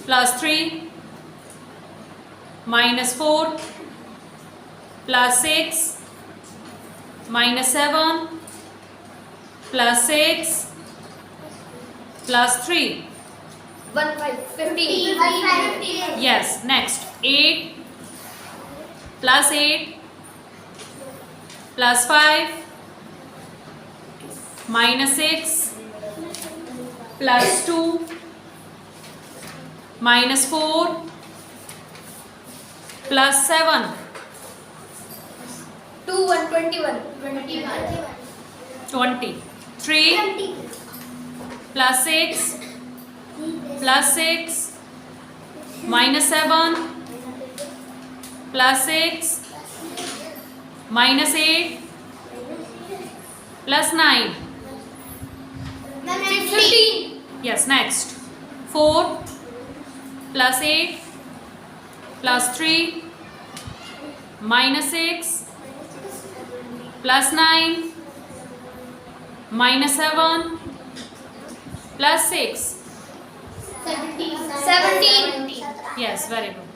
plus 3 minus 4 plus 6 minus 7 plus 6 plus 3. 15. Yes, next 8 plus 8 plus 5 minus 6 plus 2 minus 4 plus 7. 2 and 21. 20. 3 plus 6 plus 6 minus 7 plus 6 minus 8 plus 9. 15. Yes, next 4 plus 8 plus 3 minus 6 plus 9 minus 7 plus 6. 17. Yes, very good.